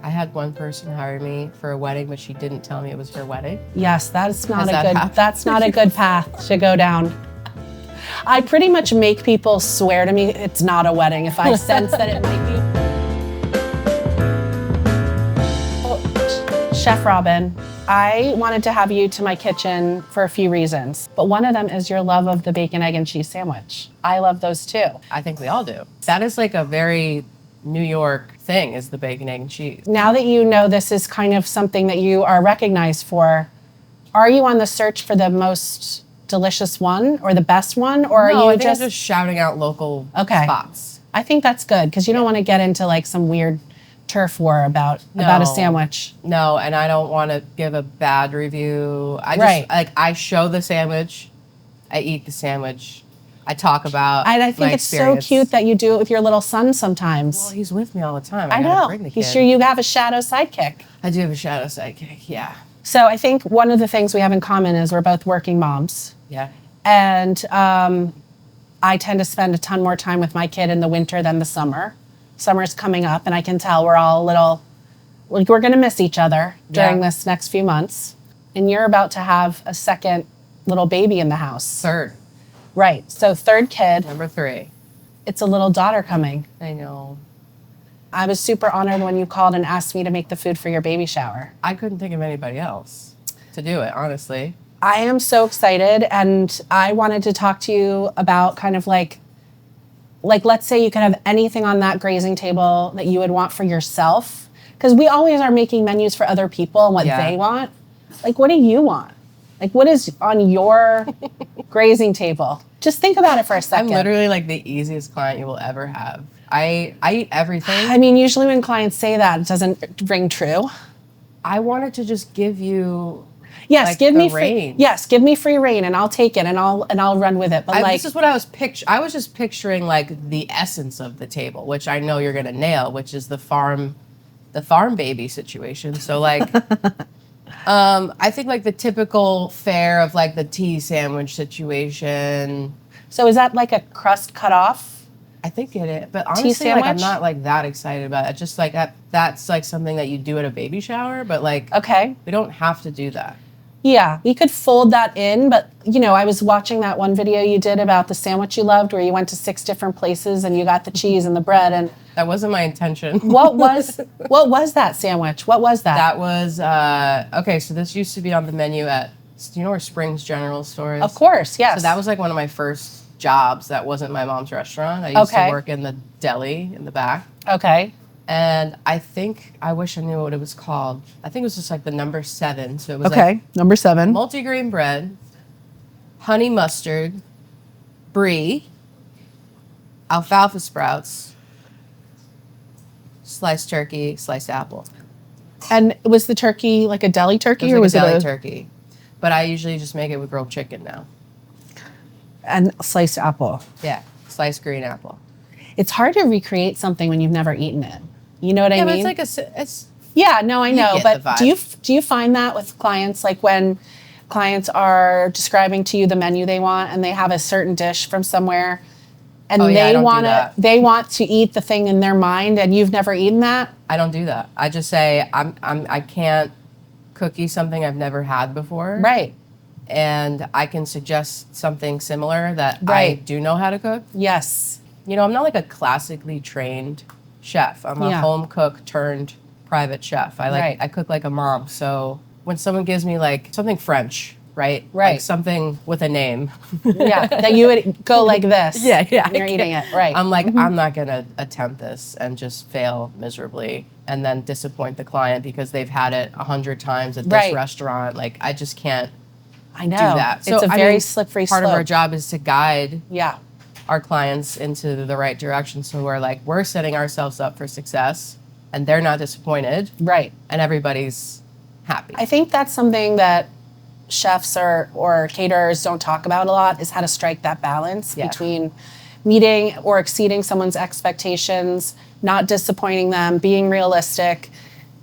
I had one person hire me for a wedding, but she didn't tell me it was her wedding. Yes, that's not Has not a good path to go down. I pretty much make people swear to me it's not a wedding if I sense that it might be. Chef Robyn, I wanted to have you to my kitchen for a few reasons, but one of them is your love of the bacon, egg, and cheese sandwich. I love those too. I think we all do. That is like a very New York thing, is the bacon, egg, and cheese. Now that you know this is kind of something that you are recognized for, are you on the search for the most delicious one or the best one, or No, are I you think I'm just shouting out local spots. I think that's good because you don't want to get into like some weird turf war about a sandwich. No, and I don't want to give a bad review. I show the sandwich, I eat the sandwich, I talk about And I think my it's experience. so cute that you do it with your little son sometimes. Well, he's with me all the time. I gotta know. bring the He's kid. sure you have a shadow sidekick. I do have a shadow sidekick. Yeah. So I think one of the things we have in common is we're both working moms. Yeah. And I tend to spend a ton more time with my kid in the winter than the summer. Summer's coming up, and I can tell we're all a little, like we're going to miss each other during this next few months. And you're about to have a second little baby in the house. Third. Right. So third kid. Number 3. It's a little daughter coming. I know. I was super honored when you called and asked me to make the food for your baby shower. I couldn't think of anybody else to do it, honestly. I am so excited, and I wanted to talk to you about kind of like let's say you could have anything on that grazing table that you would want for yourself, because we always are making menus for other people and what they want. Like, what do you want? Like, what is on your grazing table? Just think about it for a second. I'm literally like the easiest client you will ever have. I eat everything. I mean, usually when clients say that, it doesn't ring true. I wanted to just give you Yes, give me free. reign. Yes, give me free reign, and I'll take it, and I'll run with it. But this is what I was I was just picturing like the essence of the table, which I know you're gonna nail, which is the farm baby situation. So like, I think like the typical fare of like the tea sandwich situation. So is that like a crust cut off? I think it is, but honestly, like I'm not like that excited about it. Just like that's like something that you do at a baby shower, but like we don't have to do that. Yeah, we could fold that in, but you know, I was watching that one video you did about the sandwich you loved, where you went to 6 different places and you got the cheese and the bread, and that wasn't my intention. What was that sandwich? What was that? That was okay. So this used to be on the menu at, do you know where Springs General Store is? Of course, yes. So that was like one of my first jobs. That wasn't my mom's restaurant. I used to work in the deli in the back. Okay. And I wish I knew what it was called. I think it was just like the number 7. So it was like number 7. multigrain bread, honey mustard, brie, alfalfa sprouts, sliced turkey, sliced apple. And was the turkey like a deli turkey, or was it a deli turkey? But I usually just make it with grilled chicken now. And sliced apple. Yeah, sliced green apple. It's hard to recreate something when you've never eaten it. You know what I mean? Yeah, but it's like it's. Yeah, no, I know. But do you find that with clients, like when clients are describing to you the menu they want and they have a certain dish from somewhere, and they want to eat the thing in their mind, and you've never eaten that? I don't do that. I just say I can't cook you something I've never had before. Right. And I can suggest something similar that I do know how to cook. Yes. You know, I'm not like a classically trained chef. I'm a home cook turned private chef. I cook like a mom. So when someone gives me like something French, right? Like something with a name. That you would go like this. Yeah. When you're eating it, right. I'm like, I'm not going to attempt this and just fail miserably and then disappoint the client because they've had it 100 times at this restaurant. Like, I just can't do that. So, it's a very slippery slope. Part of our job is to guide our clients into the right direction. So we're setting ourselves up for success and they're not disappointed. Right. And everybody's happy. I think that's something that chefs or caterers don't talk about a lot, is how to strike that balance between meeting or exceeding someone's expectations, not disappointing them, being realistic.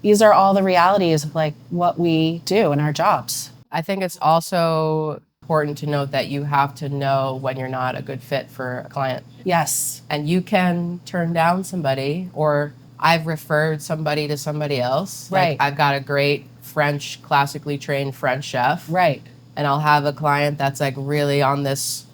These are all the realities of like what we do in our jobs. I think it's also important to note that you have to know when you're not a good fit for a client. Yes. And you can turn down somebody, or I've referred somebody to somebody else. Right. Like I've got a great French, classically trained French chef. Right. And I'll have a client that's like really on this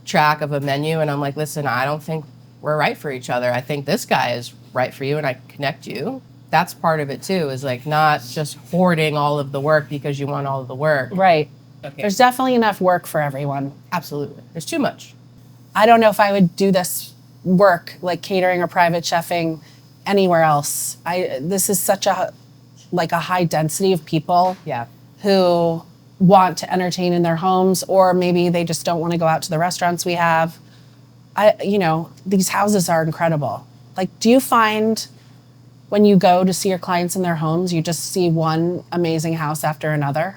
track of a menu. And I'm like, listen, I don't think we're right for each other. I think this guy is right for you, and I connect you. That's part of it too, is like not just hoarding all of the work because you want all of the work. Right. Okay. There's definitely enough work for everyone. Absolutely. There's too much. I don't know if I would do this work, like catering or private chefing, anywhere else. This is such a high density of people Yeah. who want to entertain in their homes, or maybe they just don't want to go out to the restaurants we have. These houses are incredible. Like, do you find when you go to see your clients in their homes, you just see one amazing house after another?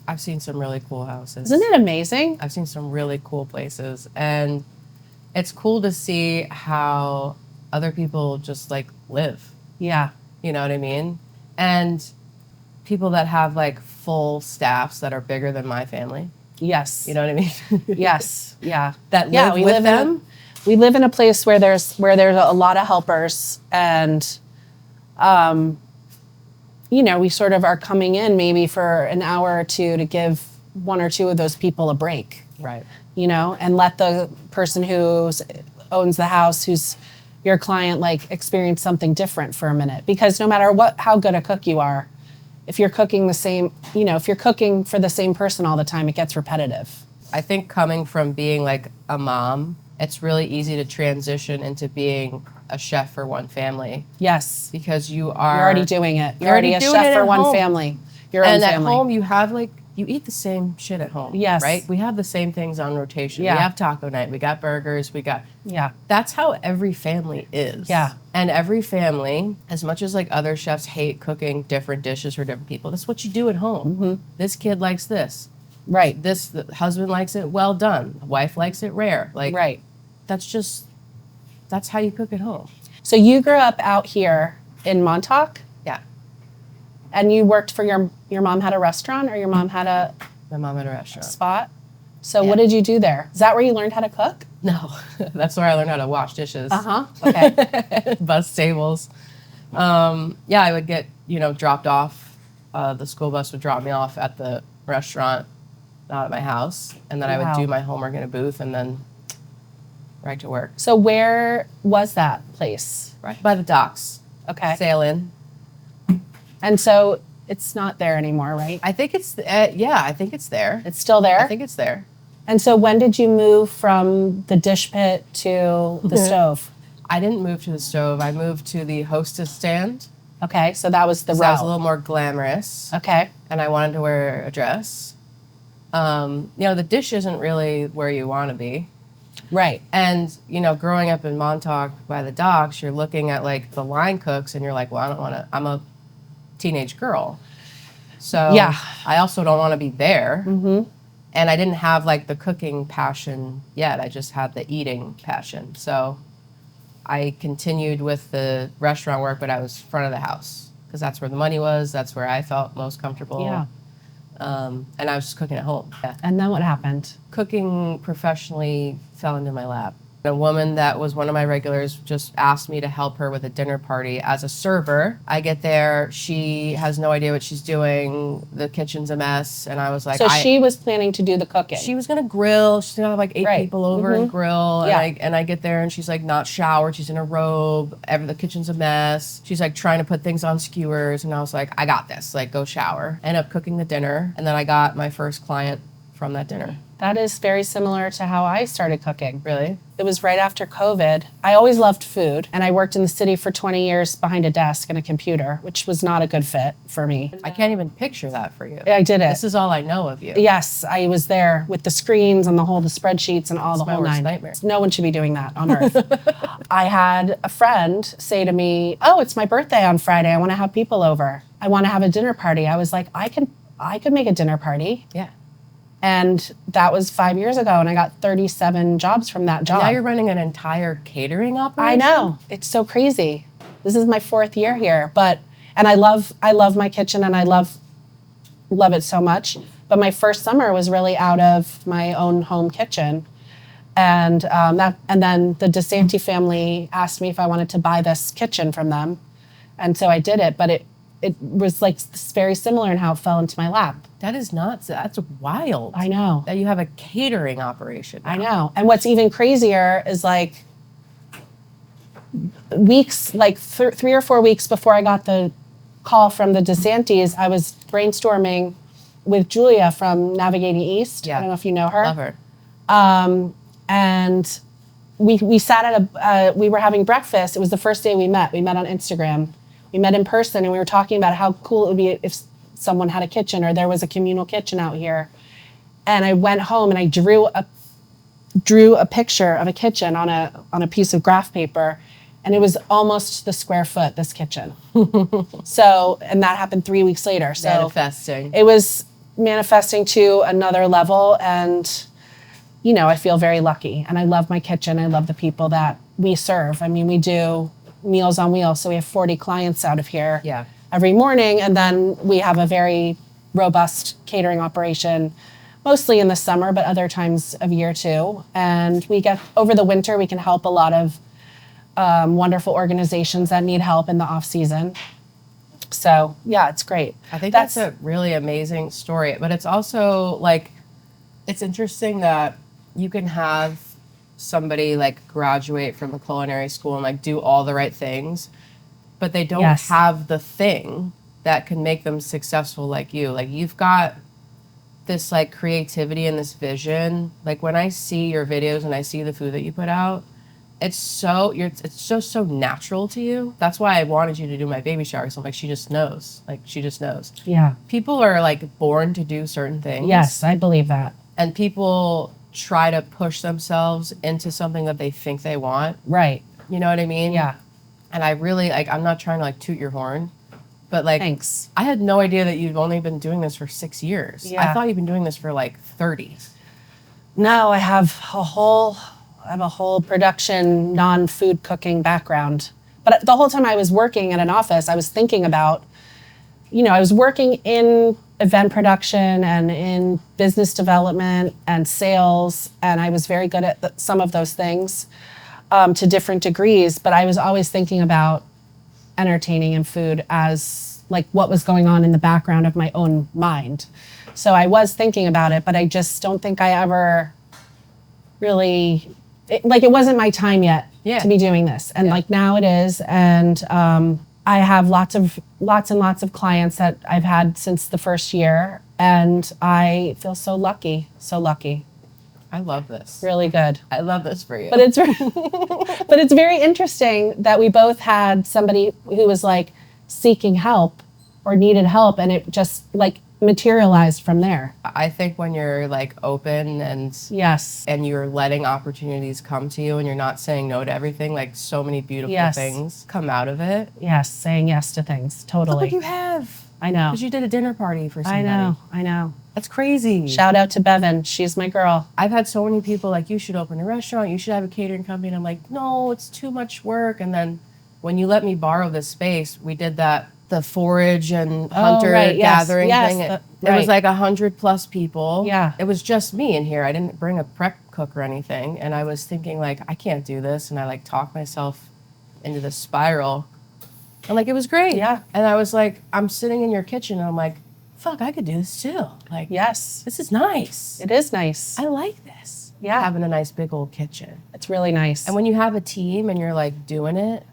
I've seen some really cool houses. Isn't it amazing? I've seen some really cool places, and it's cool to see how other people just like live. Yeah. You know what I mean? And people that have like full staffs that are bigger than my family. Yes. You know what I mean? Yes. Yeah. That live with them. We live in a place where there's a lot of helpers, and we sort of are coming in maybe for an hour or two to give one or two of those people a break. Right. And let the person who owns the house, who's your client, like experience something different for a minute. Because no matter how good a cook you are, if you're cooking if you're cooking for the same person all the time, it gets repetitive. I think coming from being like a mom, it's really easy to transition into being a chef for one family. Yes. Because you're already doing it. You're already already a doing chef it for at one home. family. Your own And at family. home, you have you eat the same shit at home. Yes. Right? We have the same things on rotation. Yeah. We have taco night. We got burgers. Yeah. That's how every family is. Yeah. And every family, as much as like other chefs hate cooking different dishes for different people, that's what you do at home. Mm-hmm. This kid likes this. Right. The husband likes it well done. The wife likes it rare. Like, Right. that's how you cook at home. So you grew up out here in Montauk, Yeah. and you worked for your mom had a restaurant, or your mom had a My mom had a restaurant. spot? So Yeah. what did you do there? Is that where you learned how to cook? No, that's where I learned how to wash dishes. Uh-huh. Okay. Bus tables. Yeah, I would get, dropped off. The school bus would drop me off at the restaurant, not at my house. And then I would Wow. do my homework in a booth and then right to work. So where was that place? Right by the docks. Okay. Sail in. And so it's not there anymore, right? I think it's, I think it's there. It's still there? I think it's there. And so when did you move from the dish pit to the stove? I didn't move to the stove. I moved to the hostess stand. Okay, so that was the So route. that was a little more glamorous. Okay. And I wanted to wear a dress. The dish isn't really where you want to be. Right. And, growing up in Montauk by the docks, you're looking at like the line cooks and you're like, well, I don't want to, I'm a teenage girl. So Yeah. I also don't want to be there. Mm-hmm. And I didn't have like the cooking passion yet. I just had the eating passion. So I continued with the restaurant work, but I was front of the house because that's where the money was. That's where I felt most comfortable. Yeah. And I was just cooking at home. Yeah. And then what happened? Cooking professionally fell into my lap. A woman that was one of my regulars just asked me to help her with a dinner party as a server. I get there, she has no idea what she's doing. The kitchen's a mess, and I was like, So she was planning to do the cooking. she was gonna grill. She's gonna have like 8 Right. people over and grill. Yeah. And I get there and she's like not showered. She's in a robe. The kitchen's a mess. She's like trying to put things on skewers, and I was like, I got this. Like, go shower. End up cooking the dinner, and then I got my first client from that dinner. That is very similar to how I started cooking. Really? It was right after COVID. I always loved food, and I worked in the city for 20 years behind a desk and a computer, which was not a good fit for me. I can't even picture that for you. I did it. This is all I know of you. Yes, I was there with the screens and the spreadsheets and all It's the my whole worst nine. nightmare. No one should be doing that on earth. I had a friend say to me, "Oh, it's my birthday on Friday. I want to have people over. I want to have a dinner party." I was like, I could make a dinner party. Yeah. And that was 5 years ago, and I got 37 jobs from that job. Now you're running an entire catering operation? I know. It's so crazy. This is my 4th year here, and I love my kitchen, and I love it so much. But my first summer was really out of my own home kitchen. And then the DeSanti family asked me if I wanted to buy this kitchen from them. And so I did it, but it was like very similar in how it fell into my lap. That is nuts. That's wild. I know. That you have a catering operation now. I know. And what's even crazier is like weeks, like 3 or 4 weeks before I got the call from the DeSantis, I was brainstorming with Julia from Navigating East. Yeah. I don't know if you know her. Love her. And we sat at we were having breakfast. It was the first day we met. We met on Instagram. We met in person, and we were talking about how cool it would be if someone had a kitchen or there was a communal kitchen out here. And I went home and I drew a picture of a kitchen on a piece of graph paper, and it was almost the square foot, this kitchen. So, and that happened 3 weeks later. So Manifesting. it was manifesting to another level, and I feel very lucky, and I love my kitchen. I love the people that we serve. I mean, we do Meals on Wheels, so we have 40 clients out of here every morning, and then we have a very robust catering operation, mostly in the summer, but other times of year too. And we get, over the winter, we can help a lot of wonderful organizations that need help in the off season. So yeah, it's great. I think that's a really amazing story, but it's also like, it's interesting that you can have somebody like graduate from a culinary school and like do all the right things, but they don't have the thing that can make them successful like you. Like you've got this like creativity and this vision. Like when I see your videos and I see the food that you put out, it's just so natural to you. That's why I wanted you to do my baby shower. So I'm like, she just knows. Like she just knows. Yeah. People are like born to do certain things. Yes, I believe that. And people try to push themselves into something that they think they want. Right. You know what I mean? Yeah. And I really, like, I'm not trying to, like, toot your horn, but, like, Thanks. I had no idea that you've only been doing this for 6 years. Yeah. I thought you've been doing this for, like, 30. No, I have a whole production, non-food cooking background. But the whole time I was working in an office, I was thinking about, I was working in event production and in business development and sales, and I was very good at some of those things to different degrees, but I was always thinking about entertaining and food as like what was going on in the background of my own mind. So I was thinking about it, but I just don't think I ever really, it wasn't my time yet to be doing this. And like now it is, and I have lots and lots of clients that I've had since the first year, and I feel so lucky, so lucky. I love this. Really good. I love this for you. But it's very interesting that we both had somebody who was like seeking help or needed help, and it just like materialized from there. I think when you're like open and and you're letting opportunities come to you and you're not saying no to everything, like so many beautiful things come out of it. Yes, saying yes to things. Totally. Look what you have. I know. Because you did a dinner party for somebody. I know. That's crazy. Shout out to Bevan. She's my girl. I've had so many people like, you should open a restaurant, you should have a catering company. And I'm like, no, it's too much work. And then when you let me borrow this space, we did the forage and hunter gathering thing. It was like 100+ people. Yeah. It was just me in here. I didn't bring a prep cook or anything. And I was thinking like, I can't do this. And I like talked myself into this spiral. And like, it was great. Yeah. And I was like, I'm sitting in your kitchen and I'm like, fuck, I could do this too. Like, this is nice. It is nice. I like this. Yeah. Having a nice big old kitchen. It's really nice. And when you have a team and you're like doing it,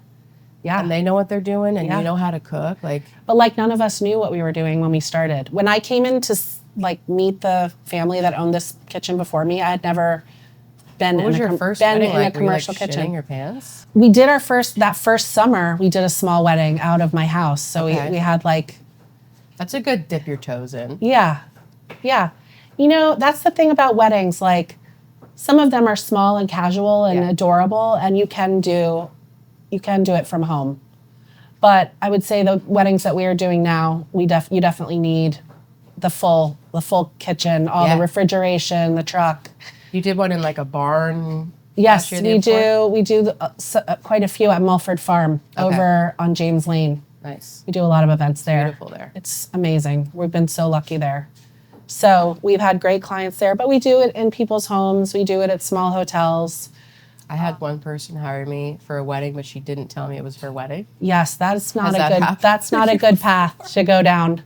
and they know what they're doing and you know how to cook, like. But like none of us knew what we were doing when we started. When I came in to like meet the family that owned this kitchen before me, I had never been in a commercial kitchen. Shitting your pants? We did that first summer, we did a small wedding out of my house. So we had like. That's a good dip your toes in. Yeah. Yeah. That's the thing about weddings. Like some of them are small and casual and adorable, and you can do it from home. But I would say the weddings that we are doing now, you definitely need the full kitchen, all the refrigeration, the truck. You did one in like a barn? Yes, we do. We do quite a few at Mulford Farm over on James Lane. Nice. We do a lot of events there. Beautiful there. It's amazing. We've been so lucky there. So we've had great clients there, but we do it in people's homes. We do it at small hotels. I had one person hire me for a wedding, but she didn't tell me it was her wedding. Yes, that's not Has a that good. happened? That's not a good path to go down.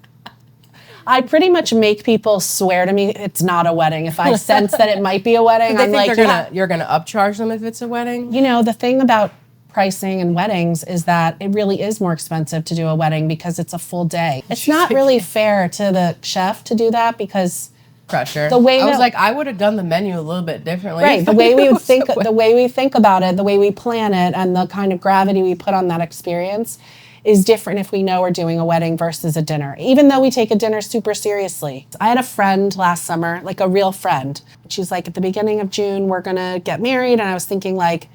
I pretty much make people swear to me it's not a wedding. If I sense that it might be a wedding, They I'm think like, you're gonna upcharge them if it's a wedding. you know, the thing about pricing and weddings is that it really is more expensive to do a wedding because it's a full day. It's not really fair to the chef to do that because Pressure. the way I was that- like, I would have done the menu a little bit differently. right, the way we would think, the way we think about it, the way we plan it, and the kind of gravity we put on that experience is different if we know we're doing a wedding versus a dinner, even though we take a dinner super seriously. I had a friend last summer, like a real friend. She's like, at the beginning of June, we're gonna get married. And I was thinking like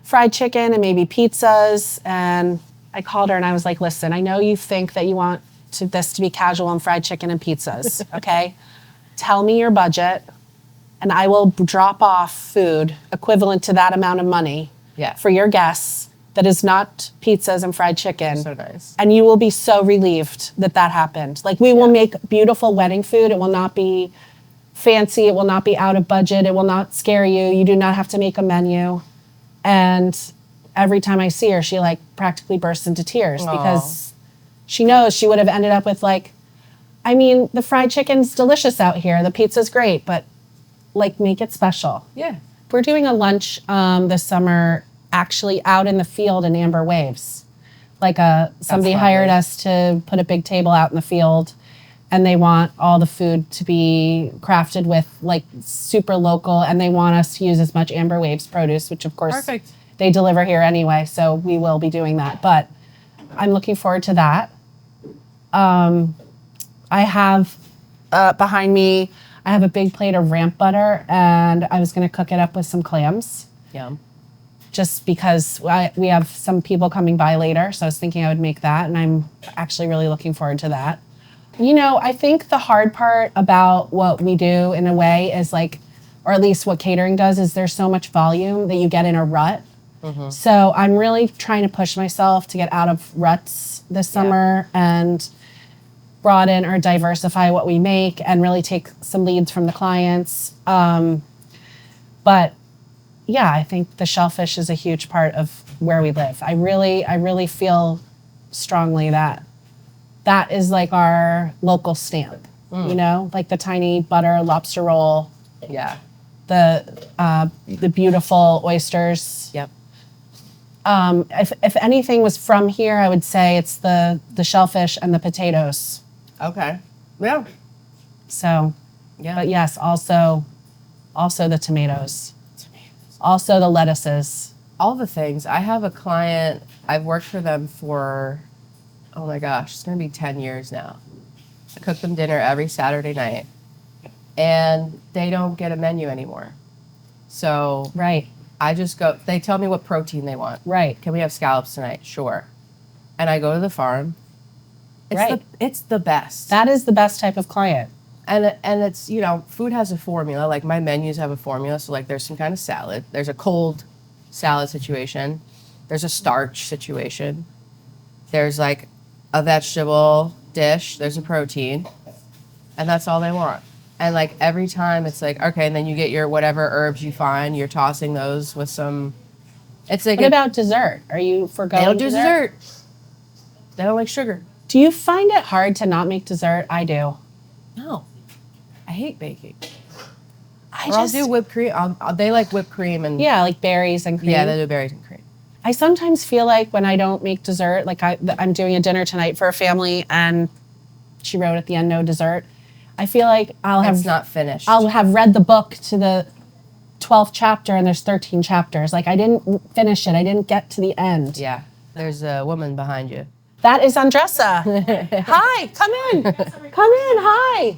fried chicken and maybe pizzas. And I called her and I was like, listen, I know you think that you want this to be casual and fried chicken and pizzas, okay? Tell me your budget and I will drop off food equivalent to that amount of money for your guests that is not pizzas and fried chicken. So nice. And you will be so relieved that that happened. Like we will make beautiful wedding food. It will not be fancy. It will not be out of budget. It will not scare you. You do not have to make a menu. And every time I see her, she like practically bursts into tears because she knows she would have ended up with like, I mean, the fried chicken's delicious out here. The pizza's great, but like make it special. Yeah. We're doing a lunch this summer actually out in the field in Amber Waves. Like somebody hired us to put a big table out in the field and they want all the food to be crafted with like super local and they want us to use as much Amber Waves produce, which of course they deliver here anyway. So we will be doing that, but I'm looking forward to that. I have behind me, I have a big plate of ramp butter and I was going to cook it up with some clams. Yum. Just because we have some people coming by later. So I was thinking I would make that and I'm actually really looking forward to that. You know, I think the hard part about what we do in a way is like, or at least what catering does is there's so much volume that you get in a rut. Mm-hmm. So I'm really trying to push myself to get out of ruts this summer and broaden or diversify what we make and really take some leads from the clients. But yeah, I think the shellfish is a huge part of where we live. I really feel strongly that that is like our local stamp, you know, like the tiny butter lobster roll. Yeah. The beautiful oysters. Yep. If anything was from here, I would say it's the shellfish and the potatoes. Okay. Yeah. So, Yeah. but yes, also the tomatoes. Also the lettuces. All the things. I have a client, I've worked for them for, oh my gosh, it's going to be 10 years now. I cook them dinner every Saturday night. And they don't get a menu anymore. So Right. I just go, they tell me what protein they want. Right. Can we have scallops tonight? Sure. And I go to the farm. It's the best. That is the best type of client. And it's, you know, food has a formula. Like my menus have a formula. So like there's some kind of salad. There's a cold salad situation. There's a starch situation. There's like a vegetable dish. There's a protein. And that's all they want. And like every time it's like, okay, and then you get your whatever herbs you find. You're tossing those with some, it's like. What about dessert? Are you forgoing They don't do dessert. They don't like sugar. Do you find it hard to not make dessert? I do. No. I hate baking. I'll do whipped cream. They like whipped cream and yeah, like berries and cream. Yeah, they do berries and cream. I sometimes feel like when I don't make dessert, like I'm doing a dinner tonight for a family, and she wrote at the end no dessert. I feel like It's not finished. I'll have read the book to the 12th chapter, and there's 13 chapters. Like I didn't finish it. I didn't get to the end. Yeah, there's a woman behind you. That is Andressa. Hi, come in. Come in. Hi.